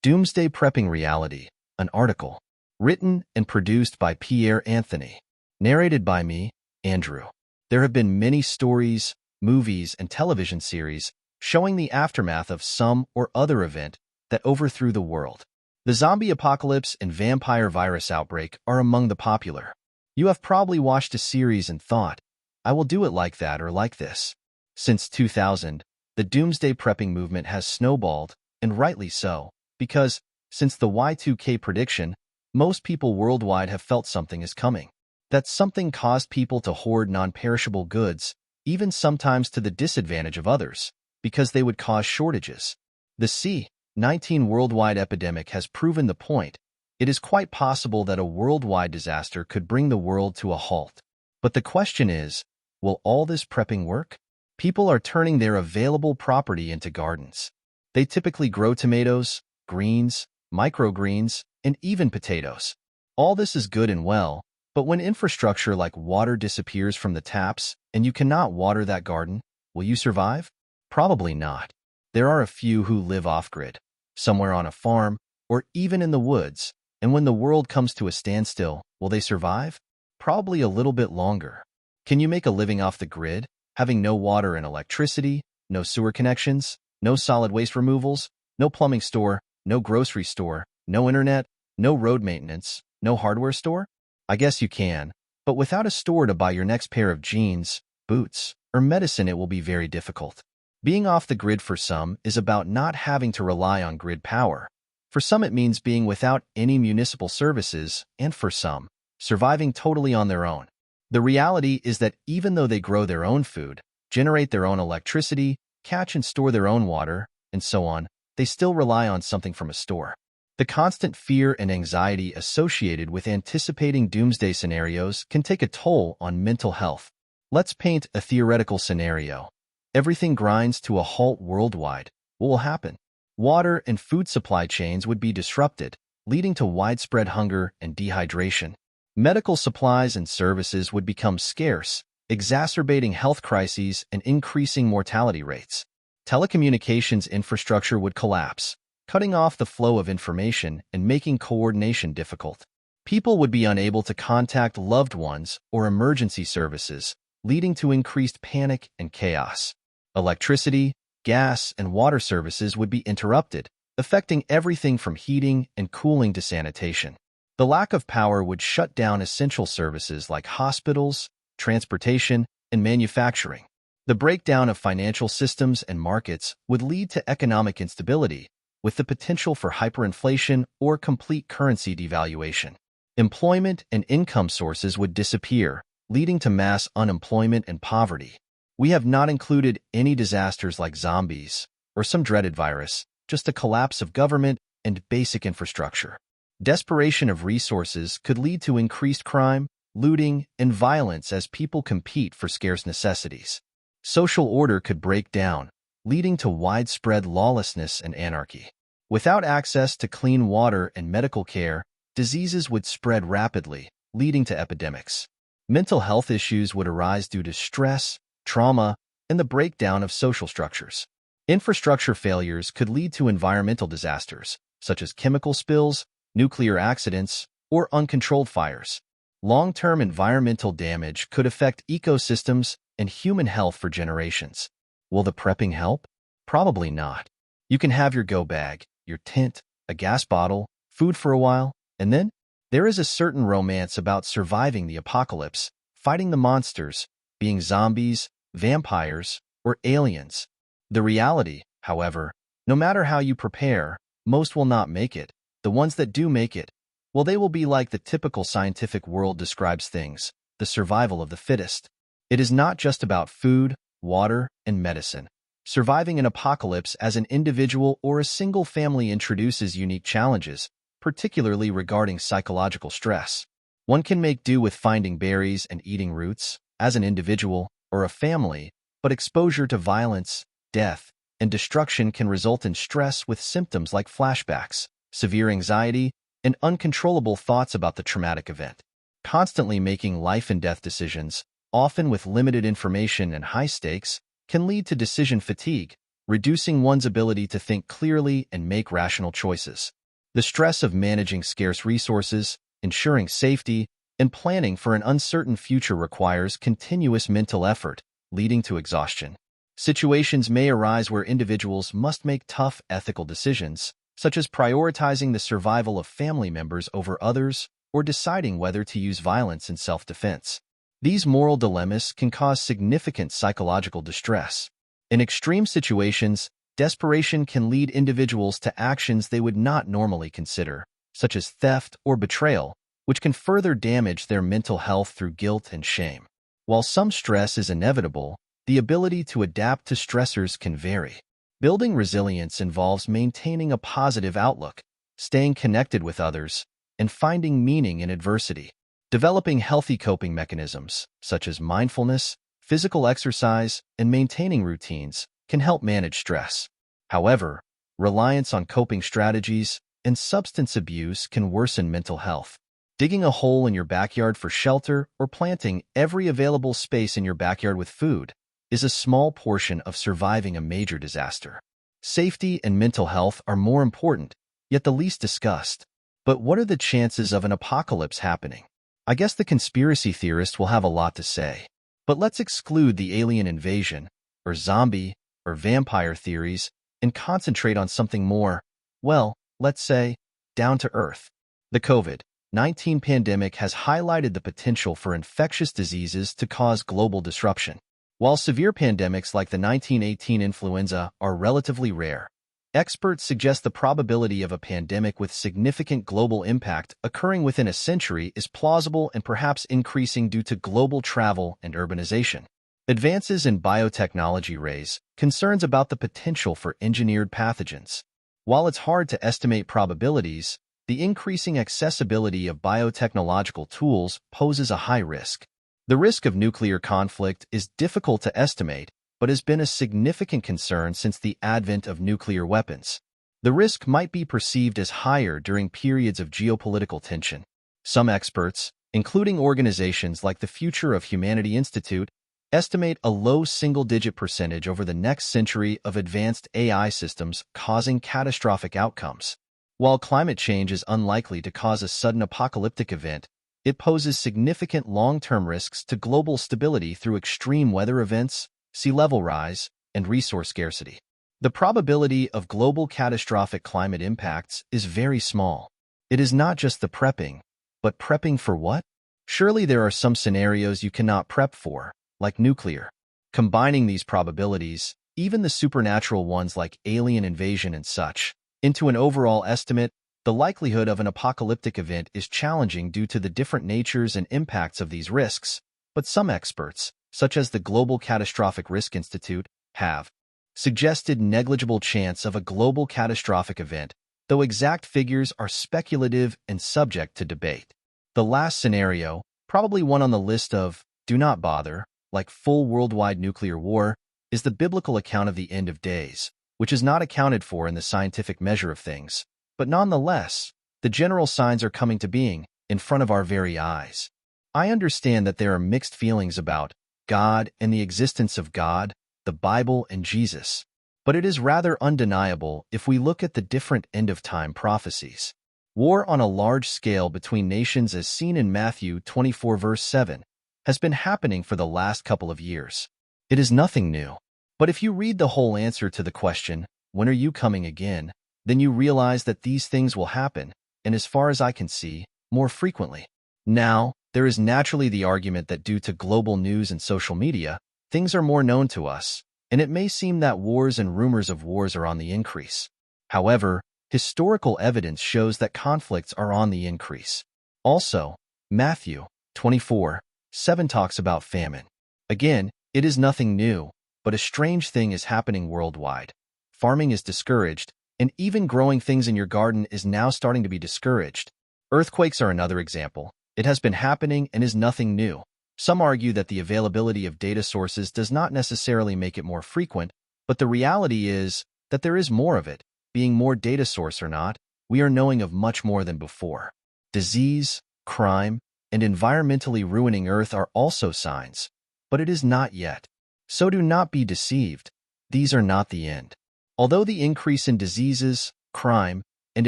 Doomsday Prepping Reality, an article. Written and produced by Pierre Anthony. Narrated by me, Andrew. There have been many stories, movies, and television series showing the aftermath of some or other event that overthrew the world. The zombie apocalypse and vampire virus outbreak are among the popular. You have probably watched a series and thought, I will do it like that or like this. Since 2000, the Doomsday Prepping movement has snowballed, and rightly so. Because, since the Y2K prediction, most people worldwide have felt something is coming. That something caused people to hoard non-perishable goods, even sometimes to the disadvantage of others, because they would cause shortages. The C-19 worldwide epidemic has proven the point. It is quite possible that a worldwide disaster could bring the world to a halt. But the question is, will all this prepping work? People are turning their available property into gardens. They typically grow tomatoes, greens, microgreens, and even potatoes. All this is good and well, but when infrastructure like water disappears from the taps and you cannot water that garden, will you survive? Probably not. There are a few who live off-grid, somewhere on a farm, or even in the woods, and when the world comes to a standstill, will they survive? Probably a little bit longer. Can you make a living off the grid, having no water and electricity, no sewer connections, no solid waste removals, no plumbing store, no grocery store, no internet, no road maintenance, no hardware store? I guess you can, but without a store to buy your next pair of jeans, boots, or medicine, it will be very difficult. Being off the grid for some is about not having to rely on grid power. For some, it means being without any municipal services, and for some, surviving totally on their own. The reality is that even though they grow their own food, generate their own electricity, catch and store their own water, and so on, they still rely on something from a store. The constant fear and anxiety associated with anticipating doomsday scenarios can take a toll on mental health. Let's paint a theoretical scenario. Everything grinds to a halt worldwide. What will happen? Water and food supply chains would be disrupted, leading to widespread hunger and dehydration. Medical supplies and services would become scarce, exacerbating health crises and increasing mortality rates. Telecommunications infrastructure would collapse, cutting off the flow of information and making coordination difficult. People would be unable to contact loved ones or emergency services, leading to increased panic and chaos. Electricity, gas, and water services would be interrupted, affecting everything from heating and cooling to sanitation. The lack of power would shut down essential services like hospitals, transportation, and manufacturing. The breakdown of financial systems and markets would lead to economic instability, with the potential for hyperinflation or complete currency devaluation. Employment and income sources would disappear, leading to mass unemployment and poverty. We have not included any disasters like zombies or some dreaded virus, just a collapse of government and basic infrastructure. Desperation of resources could lead to increased crime, looting, and violence as people compete for scarce necessities. Social order could break down, leading to widespread lawlessness and anarchy. Without access to clean water and medical care, diseases would spread rapidly, leading to epidemics. Mental health issues would arise due to stress, trauma, and the breakdown of social structures. Infrastructure failures could lead to environmental disasters, such as chemical spills, nuclear accidents, or uncontrolled fires. Long-term environmental damage could affect ecosystems and human health for generations. Will the prepping help? Probably not. You can have your go bag, your tent, a gas bottle, food for a while, and then there is a certain romance about surviving the apocalypse, fighting the monsters, being zombies, vampires, or aliens. The reality, however, no matter how you prepare, most will not make it. The ones that do make it, well, they will be like the typical scientific world describes things, the survival of the fittest. It is not just about food, water, and medicine. Surviving an apocalypse as an individual or a single family introduces unique challenges, particularly regarding psychological stress. One can make do with finding berries and eating roots, as an individual or a family, but exposure to violence, death, and destruction can result in stress with symptoms like flashbacks, severe anxiety, and uncontrollable thoughts about the traumatic event. Constantly making life and death decisions, often with limited information and high stakes, can lead to decision fatigue, reducing one's ability to think clearly and make rational choices. The stress of managing scarce resources, ensuring safety, and planning for an uncertain future requires continuous mental effort, leading to exhaustion. Situations may arise where individuals must make tough ethical decisions, such as prioritizing the survival of family members over others or deciding whether to use violence in self-defense. These moral dilemmas can cause significant psychological distress. In extreme situations, desperation can lead individuals to actions they would not normally consider, such as theft or betrayal, which can further damage their mental health through guilt and shame. While some stress is inevitable, the ability to adapt to stressors can vary. Building resilience involves maintaining a positive outlook, staying connected with others, and finding meaning in adversity. Developing healthy coping mechanisms, such as mindfulness, physical exercise, and maintaining routines, can help manage stress. However, reliance on coping strategies and substance abuse can worsen mental health. Digging a hole in your backyard for shelter or planting every available space in your backyard with food is a small portion of surviving a major disaster. Safety and mental health are more important, yet the least discussed. But what are the chances of an apocalypse happening? I guess the conspiracy theorists will have a lot to say. But let's exclude the alien invasion, or zombie, or vampire theories, and concentrate on something more, well, let's say, down to earth. The COVID-19 pandemic has highlighted the potential for infectious diseases to cause global disruption. While severe pandemics like the 1918 influenza are relatively rare, experts suggest the probability of a pandemic with significant global impact occurring within a century is plausible and perhaps increasing due to global travel and urbanization. Advances in biotechnology raise concerns about the potential for engineered pathogens. While it's hard to estimate probabilities, the increasing accessibility of biotechnological tools poses a high risk. The risk of nuclear conflict is difficult to estimate, but has been a significant concern since the advent of nuclear weapons. The risk might be perceived as higher during periods of geopolitical tension. Some experts, including organizations like the Future of Humanity Institute, estimate a low single-digit percentage over the next century of advanced AI systems causing catastrophic outcomes. While climate change is unlikely to cause a sudden apocalyptic event, it poses significant long-term risks to global stability through extreme weather events, sea level rise, and resource scarcity. The probability of global catastrophic climate impacts is very small. It is not just the prepping, but prepping for what? Surely there are some scenarios you cannot prep for, like nuclear. Combining these probabilities, even the supernatural ones like alien invasion and such, into an overall estimate, the likelihood of an apocalyptic event is challenging due to the different natures and impacts of these risks, but some experts, such as the Global Catastrophic Risk Institute, have suggested negligible chance of a global catastrophic event, though exact figures are speculative and subject to debate. The last scenario, probably one on the list of do not bother, like full worldwide nuclear war, is the biblical account of the end of days, which is not accounted for in the scientific measure of things. But nonetheless, the general signs are coming to being in front of our very eyes. I understand that there are mixed feelings about God and the existence of God, the Bible, and Jesus, but it is rather undeniable if we look at the different end-of-time prophecies. War on a large scale between nations as seen in Matthew 24 verse 7 has been happening for the last couple of years. It is nothing new. But if you read the whole answer to the question, when are you coming again, then you realize that these things will happen, and as far as I can see, more frequently. Now, there is naturally the argument that due to global news and social media, things are more known to us, and it may seem that wars and rumors of wars are on the increase. However, historical evidence shows that conflicts are on the increase. Also, Matthew 24:7 talks about famine. Again, it is nothing new, but a strange thing is happening worldwide. Farming is discouraged, and even growing things in your garden is now starting to be discouraged. Earthquakes are another example. It has been happening and is nothing new. Some argue that the availability of data sources does not necessarily make it more frequent, but the reality is that there is more of it. Being more data source or not, we are knowing of much more than before. Disease, crime, and environmentally ruining Earth are also signs, but it is not yet. So do not be deceived. these are not the end. Although the increase in diseases, crime, and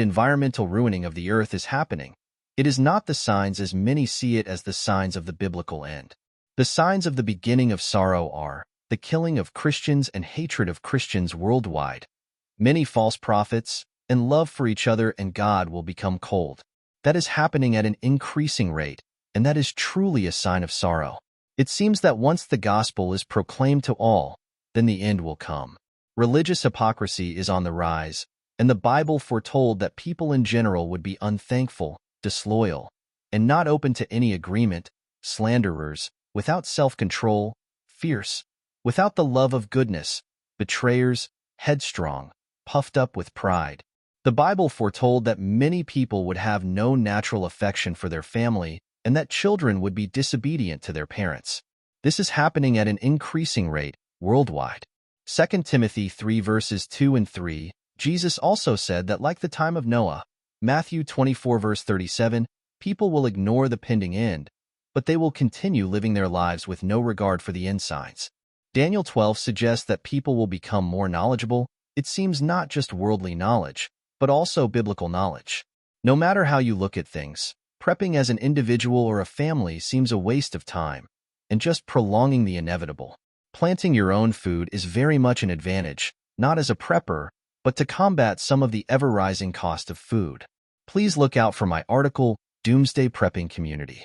environmental ruining of the earth is happening, it is not the signs as many see it as the signs of the biblical end. The signs of the beginning of sorrow are the killing of Christians and hatred of Christians worldwide, many false prophets, and love for each other and God will become cold. That is happening at an increasing rate, and that is truly a sign of sorrow. It seems that once the gospel is proclaimed to all, then the end will come. Religious hypocrisy is on the rise, and the Bible foretold that people in general would be unthankful, disloyal, and not open to any agreement, slanderers, without self-control, fierce, without the love of goodness, betrayers, headstrong, puffed up with pride. The Bible foretold that many people would have no natural affection for their family and that children would be disobedient to their parents. This is happening at an increasing rate worldwide. 2 Timothy 3 verses 2 and 3, Jesus also said that like the time of Noah, Matthew 24 verse 37, people will ignore the pending end, but they will continue living their lives with no regard for the end signs. Daniel 12 suggests that people will become more knowledgeable. It seems not just worldly knowledge, but also biblical knowledge. No matter how you look at things, prepping as an individual or a family seems a waste of time and just prolonging the inevitable. Planting your own food is very much an advantage, not as a prepper, but to combat some of the ever-rising cost of food. Please look out for my article, Doomsday Prepping Community.